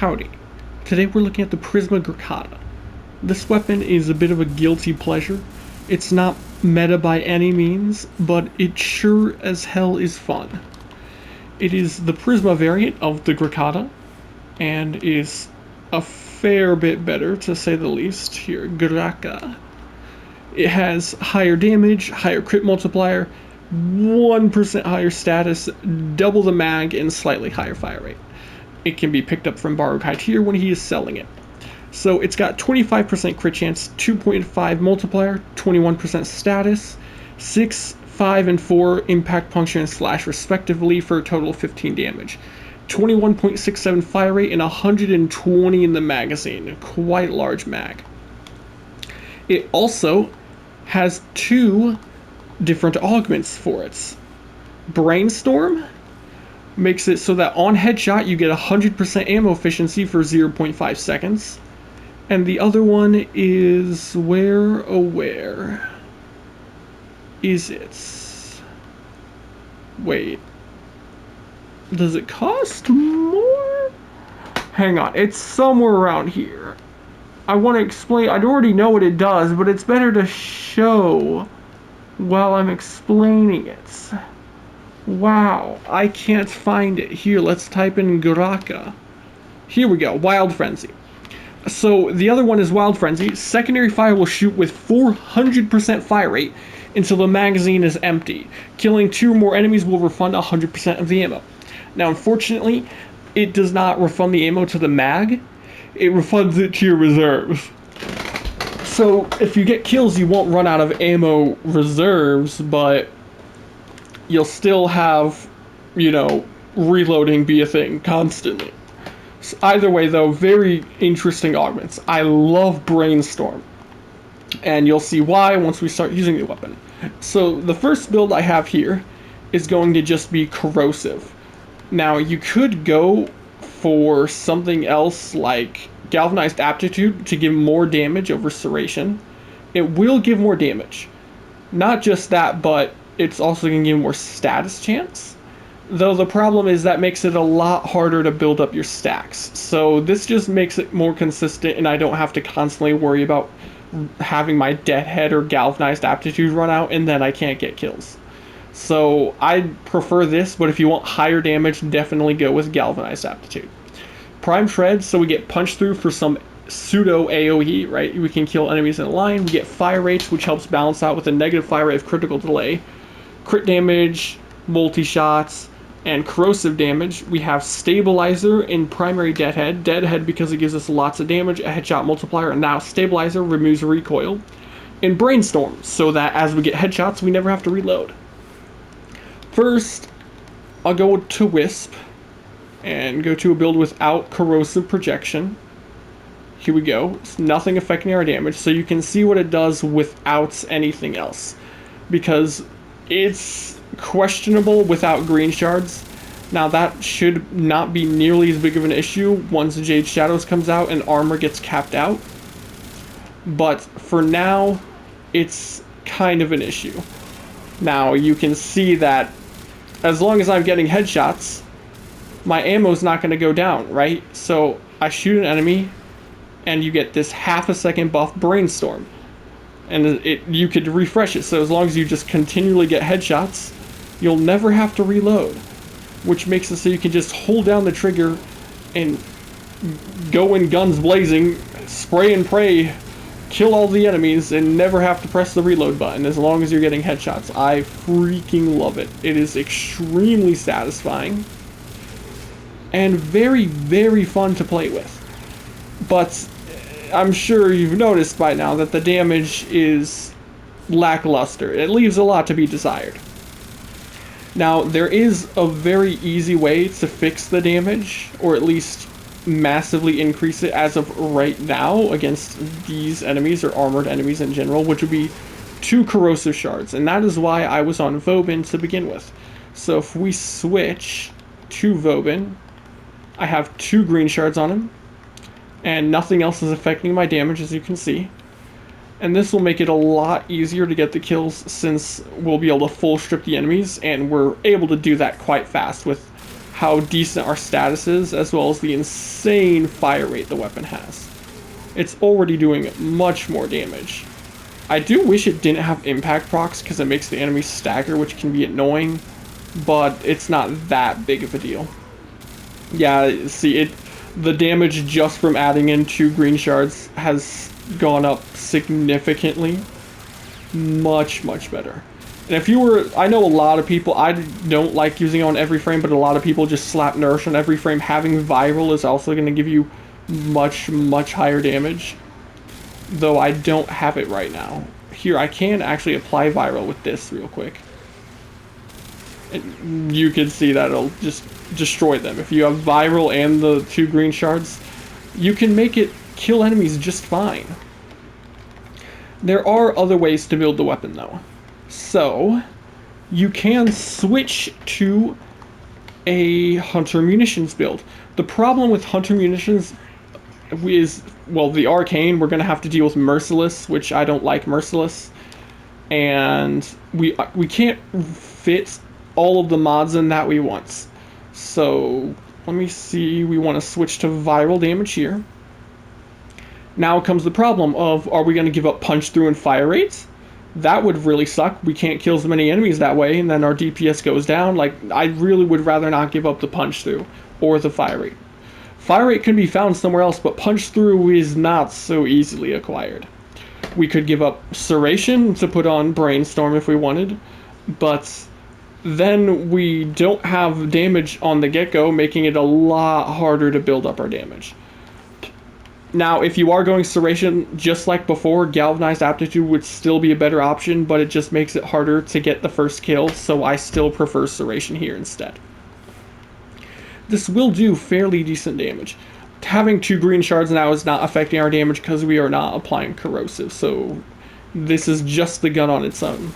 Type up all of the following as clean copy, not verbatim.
Howdy. Today we're looking at the Prisma Grakata. This weapon is a bit of a guilty pleasure. It's not meta by any means, but it sure as hell is fun. It is the Prisma variant of the Grakata, and is a fair bit better, to say the least. Here, Grakata. It has higher damage, higher crit multiplier, 1% higher status, double the mag, and slightly higher fire rate. It can be picked up from Borrowed High Tier when he is selling it. So it's got 25% crit chance, 2.5 multiplier, 21% status, 6, 5, and 4 impact, puncture, and slash respectively for a total of 15 damage. 21.67 fire rate and 120 in the magazine. Quite large mag. It also has two different augments for it. Brainstorm makes it so that on headshot you get 100% ammo efficiency for 0.5 seconds. And the other one is where is it? Wait. Does it cost more? Hang on, it's somewhere around here. I want to explain. I already know what it does, but it's better to show while I'm explaining it. Wow, I can't find it. Here, let's type in Grakata. Here we go, Wild Frenzy. So the other one is Wild Frenzy. Secondary fire will shoot with 400% fire rate until the magazine is empty. Killing 2 or more enemies will refund 100% of the ammo. Now, unfortunately, it does not refund the ammo to the mag. It refunds it to your reserves. So if you get kills, you won't run out of ammo reserves, but you'll still have, reloading be a thing constantly. So either way, though, very interesting augments. I love Brainstorm, and you'll see why once we start using the weapon. So the first build I have here is going to just be Corrosive. Now, you could go for something else like Galvanized Aptitude to give more damage over Serration. It will give more damage. Not just that, but it's also going to give more status chance. Though the problem is that makes it a lot harder to build up your stacks. So this just makes it more consistent, and I don't have to constantly worry about having my Deadhead or Galvanized Aptitude run out and then I can't get kills. So I prefer this, but if you want higher damage, definitely go with Galvanized Aptitude. Prime Shred, so we get Punch Through for some pseudo AoE, right? We can kill enemies in a line. We get fire rates, which helps balance out with a negative fire rate of critical delay. Crit damage, multi-shots, and corrosive damage. We have Stabilizer in primary Deadhead. Deadhead because it gives us lots of damage, a headshot multiplier, and now Stabilizer removes recoil. And Brainstorm, so that as we get headshots, we never have to reload. First, I'll go to Wisp and go to a build without corrosive projection. Here we go. It's nothing affecting our damage, so you can see what it does without anything else. Because it's questionable without green shards. Now that should not be nearly as big of an issue once Jade Shadows comes out and armor gets capped out. But for now, it's kind of an issue. Now you can see that as long as I'm getting headshots, my ammo's not going to go down, right? So I shoot an enemy, and you get this half a second buff Brainstorm. And you could refresh it, so as long as you just continually get headshots, you'll never have to reload. Which makes it so you can just hold down the trigger and go in guns blazing, spray and pray, kill all the enemies, and never have to press the reload button as long as you're getting headshots. I freaking love it. It is extremely satisfying. And very, very fun to play with. But I'm sure you've noticed by now that the damage is lackluster. It leaves a lot to be desired. Now, there is a very easy way to fix the damage, or at least massively increase it as of right now against these enemies, or armored enemies in general, which would be 2 corrosive shards. And that is why I was on Vauban to begin with. So if we switch to Vauban, I have 2 green shards on him, and nothing else is affecting my damage, as you can see. And this will make it a lot easier to get the kills, since we'll be able to full strip the enemies, and we're able to do that quite fast with how decent our status is, as well as the insane fire rate the weapon has. It's already doing much more damage. I do wish it didn't have impact procs because it makes the enemy stagger, which can be annoying, but it's not that big of a deal. Yeah, see, the damage just from adding in 2 green shards has gone up significantly. Much, much better. And if you were, I know a lot of people, I don't like using it on every frame, but a lot of people just slap Nourish on every frame. Having Viral is also going to give you much, much higher damage. Though I don't have it right now. Here, I can actually apply Viral with this real quick. And you can see that it'll just destroy them. If you have Viral and the 2 green shards, you can make it kill enemies just fine. There are other ways to build the weapon though. So, you can switch to a Hunter Munitions build. The problem with Hunter Munitions is, well, the Arcane, we're going to have to deal with Merciless, which I don't like Merciless. And we can't fit all of the mods in that we want. So, let me see, we want to switch to Viral damage here. Now comes the problem of, are we going to give up punch through and fire rates? That would really suck. We can't kill as many enemies that way, and then our DPS goes down. Like, I really would rather not give up the punch through or the fire rate. Fire rate can be found somewhere else, but punch through is not so easily acquired. We could give up Serration to put on Brainstorm if we wanted, but then we don't have damage on the get-go, making it a lot harder to build up our damage. Now, if you are going Serration, just like before, Galvanized Aptitude would still be a better option, but it just makes it harder to get the first kill, so I still prefer Serration here instead. This will do fairly decent damage. Having 2 green shards now is not affecting our damage because we are not applying Corrosive, so this is just the gun on its own.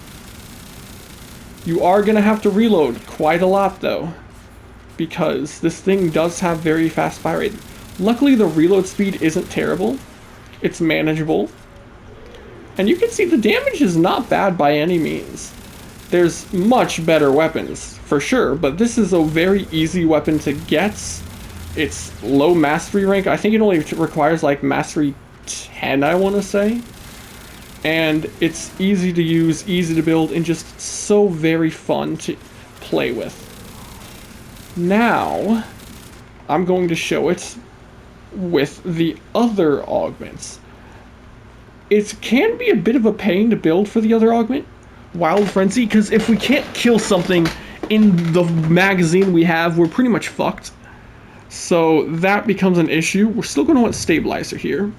You are going to have to reload quite a lot, though, because this thing does have very fast fire rate. Luckily, the reload speed isn't terrible. It's manageable. And you can see the damage is not bad by any means. There's much better weapons, for sure, but this is a very easy weapon to get. It's low mastery rank. I think it only requires like mastery 10, I want to say. And it's easy to use, easy to build, and just so very fun to play with. Now, I'm going to show it with the other augments. It can be a bit of a pain to build for the other augment, Wild Frenzy, because if we can't kill something in the magazine we have, we're pretty much fucked. So that becomes an issue. We're still going to want Stabilizer here.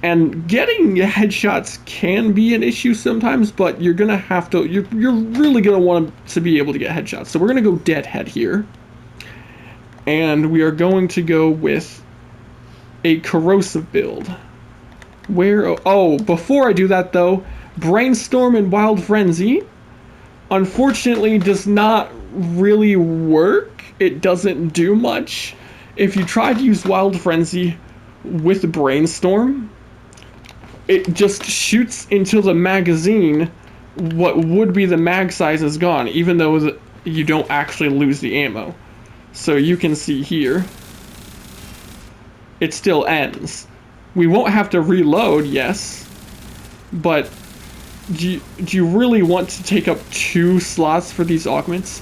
And getting headshots can be an issue sometimes, but you're going to have to, you're really going to want to be able to get headshots. So we're going to go Deadhead here. And we are going to go with a Corrosive build. Before I do that though, Brainstorm and Wild Frenzy, unfortunately, does not really work. It doesn't do much. If you try to use Wild Frenzy with Brainstorm, it just shoots into the magazine. What would be the mag size is gone, even though you don't actually lose the ammo. So you can see here, it still ends. We won't have to reload, yes, but do you really want to take up 2 slots for these augments?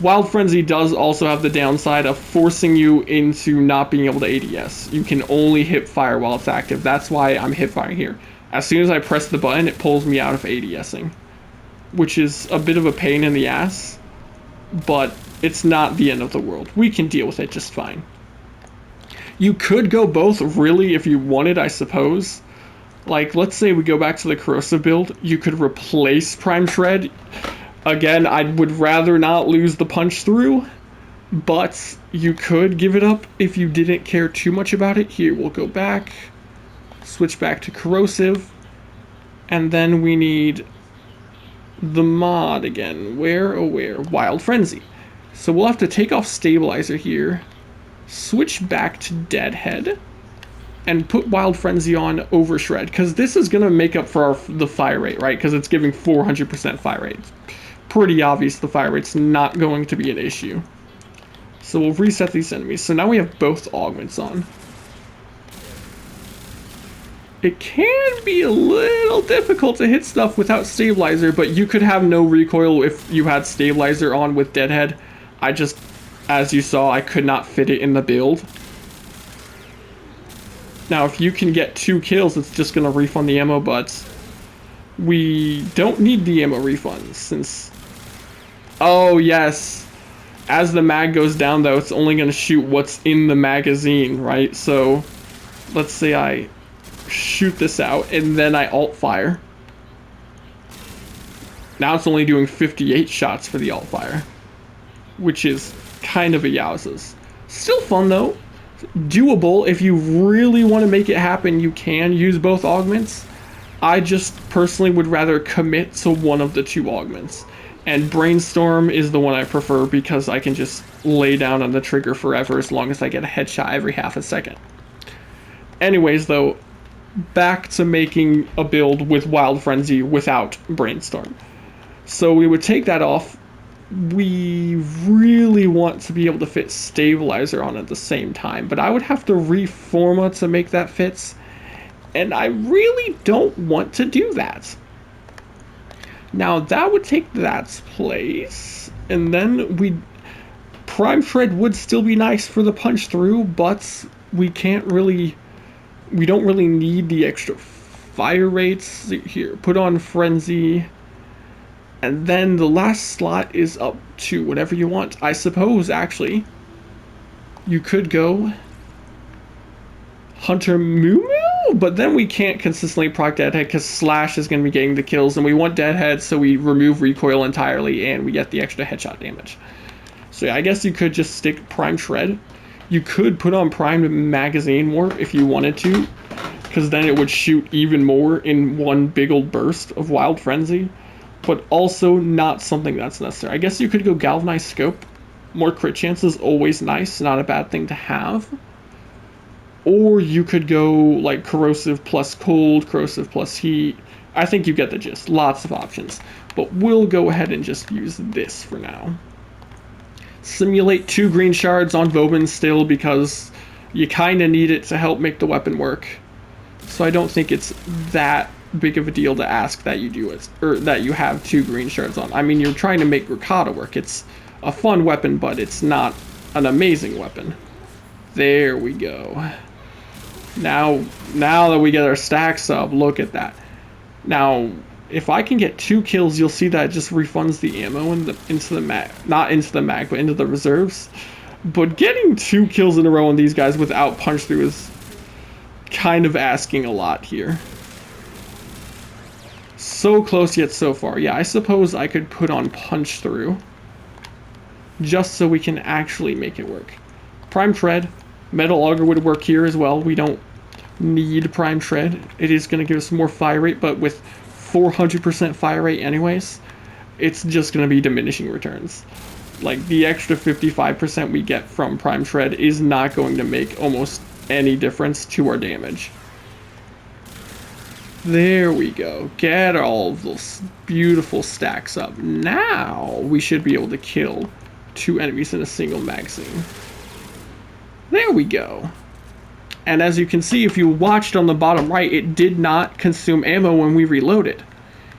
Wild Frenzy does also have the downside of forcing you into not being able to ADS. You can only hip fire while it's active. That's why I'm hip firing here. As soon as I press the button, it pulls me out of ADSing, which is a bit of a pain in the ass, but it's not the end of the world. We can deal with it just fine. You could go both, really, if you wanted, I suppose. Like, let's say we go back to the Corrosive build. You could replace Prime Shred. Again, I would rather not lose the punch through, but you could give it up if you didn't care too much about it. Here, we'll go back, switch back to Corrosive, and then we need the mod again. Where? Wild Frenzy. So we'll have to take off Stabilizer here, switch back to Deadhead, and put Wild Frenzy on Overshred, because this is going to make up for the fire rate, right? Because it's giving 400% fire rate. Pretty obvious the fire rate's not going to be an issue. So we'll reset these enemies. So now we have both augments on. It can be a little difficult to hit stuff without stabilizer, but you could have no recoil if you had stabilizer on with Deadhead. I just, as you saw, I could not fit it in the build. Now, if you can get 2 kills, it's just going to refund the ammo, but we don't need the ammo refunds since... Oh, yes. As the mag goes down, though, it's only going to shoot what's in the magazine, right? So, let's say I shoot this out, and then I alt fire. Now it's only doing 58 shots for the alt fire, which is kind of a yowzas. Still fun, though. Doable. If you really want to make it happen, you can use both augments. I just personally would rather commit to one of the 2 augments. And Brainstorm is the one I prefer because I can just lay down on the trigger forever as long as I get a headshot every half a second. Anyways, though, back to making a build with Wild Frenzy without Brainstorm. So we would take that off. We really want to be able to fit Stabilizer on at the same time, but I would have to reforma to make that fit, and I really don't want to do that. Now that would take that place, and then Prime Shred would still be nice for the punch through, but we don't really need the extra fire rates. Here, put on Frenzy. And then the last slot is up to whatever you want. I suppose, actually, you could go Hunter Moo Moo, but then we can't consistently proc Deadhead because Slash is going to be getting the kills, and we want Deadhead, so we remove recoil entirely, and we get the extra headshot damage. So yeah, I guess you could just stick Prime Shred. You could put on Primed Magazine Warp if you wanted to, because then it would shoot even more in one big old burst of Wild Frenzy. But also not something that's necessary. I guess you could go Galvanized Scope. More crit chances, always nice, not a bad thing to have. Or you could go like Corrosive plus Cold, Corrosive plus Heat. I think you get the gist. Lots of options. But we'll go ahead and just use this for now. Simulate 2 green shards on Bowman still because you kind of need it to help make the weapon work. So I don't think it's that big of a deal to ask that you do it, or that you have 2 green shards on. I mean, you're trying to make Grakata work. It's a fun weapon, but it's not an amazing weapon. There we go. Now that we get our stacks up, look at that. Now, if I can get 2 kills, you'll see that it just refunds the ammo into the mag, not into the mag, but into the reserves. But getting 2 kills in a row on these guys without punch through is kind of asking a lot here. So close yet so far. Yeah, I suppose I could put on punch through just so we can actually make it work. Prime Shred, Metal Auger would work here as well. We don't need Prime Shred. It is going to give us more fire rate, but with 400% fire rate anyways, it's just going to be diminishing returns. Like, the extra 55% we get from Prime Shred is not going to make almost any difference to our damage. There we go. Get all of those beautiful stacks up. Now we should be able to kill 2 enemies in a single magazine. There we go. And as you can see, if you watched on the bottom right, it did not consume ammo when we reloaded.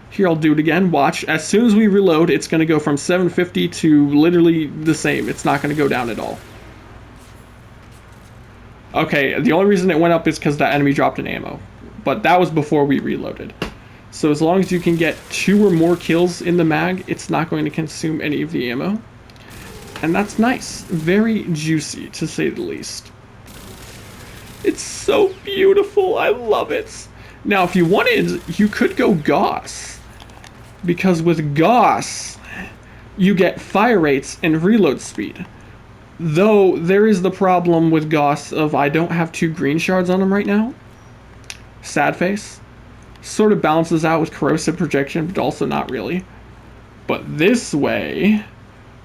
Here, I'll do it again. Watch. As soon as we reload, it's going to go from 750 to literally the same. It's not going to go down at all. Okay, the only reason it went up is because that enemy dropped an ammo. But that was before we reloaded. So as long as you can get 2 or more kills in the mag, it's not going to consume any of the ammo. And that's nice. Very juicy, to say the least. It's so beautiful. I love it. Now, if you wanted, you could go Gauss. Because with Gauss, you get fire rates and reload speed. Though, there is the problem with Gauss of I don't have 2 green shards on him right now. Sad face. Sort of balances out with corrosive projection, but also not really. But this way,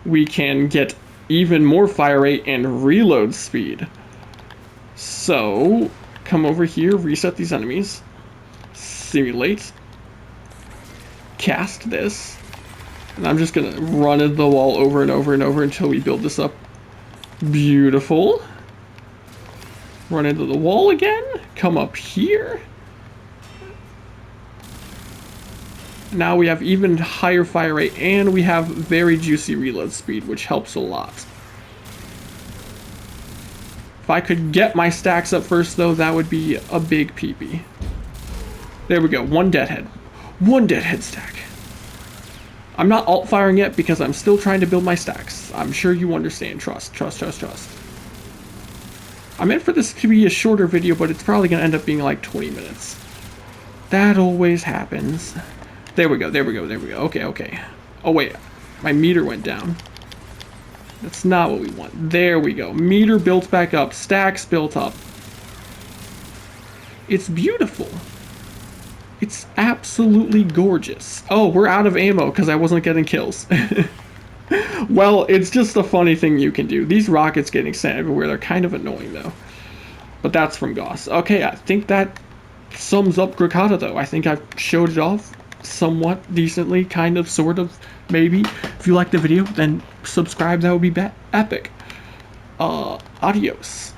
we can get even more fire rate and reload speed. So, come over here, reset these enemies, simulate, cast this, and I'm just gonna run into the wall over and over and over until we build this up Beautiful. Run into the wall again. Come up here. Now we have even higher fire rate, and we have very juicy reload speed, which helps a lot. If I could get my stacks up first, though, that would be a big peepee. There we go. One deadhead. One deadhead stack. I'm not alt-firing yet because I'm still trying to build my stacks. I'm sure you understand. Trust, trust, trust, trust. I meant for this to be a shorter video, but it's probably going to end up being like 20 minutes. That always happens. There we go, there we go, there we go. Okay, okay. Oh, wait. My meter went down. That's not what we want. There we go. Meter built back up. Stacks built up. It's beautiful. It's absolutely gorgeous. Oh, we're out of ammo because I wasn't getting kills. Well, it's just a funny thing you can do. These rockets getting sent everywhere, they're kind of annoying, though. But that's from Gauss. Okay, I think that sums up Grakata, though. I think I've showed it off somewhat decently, kind of, sort of, maybe. If you liked the video, then subscribe. That would be epic. Adios.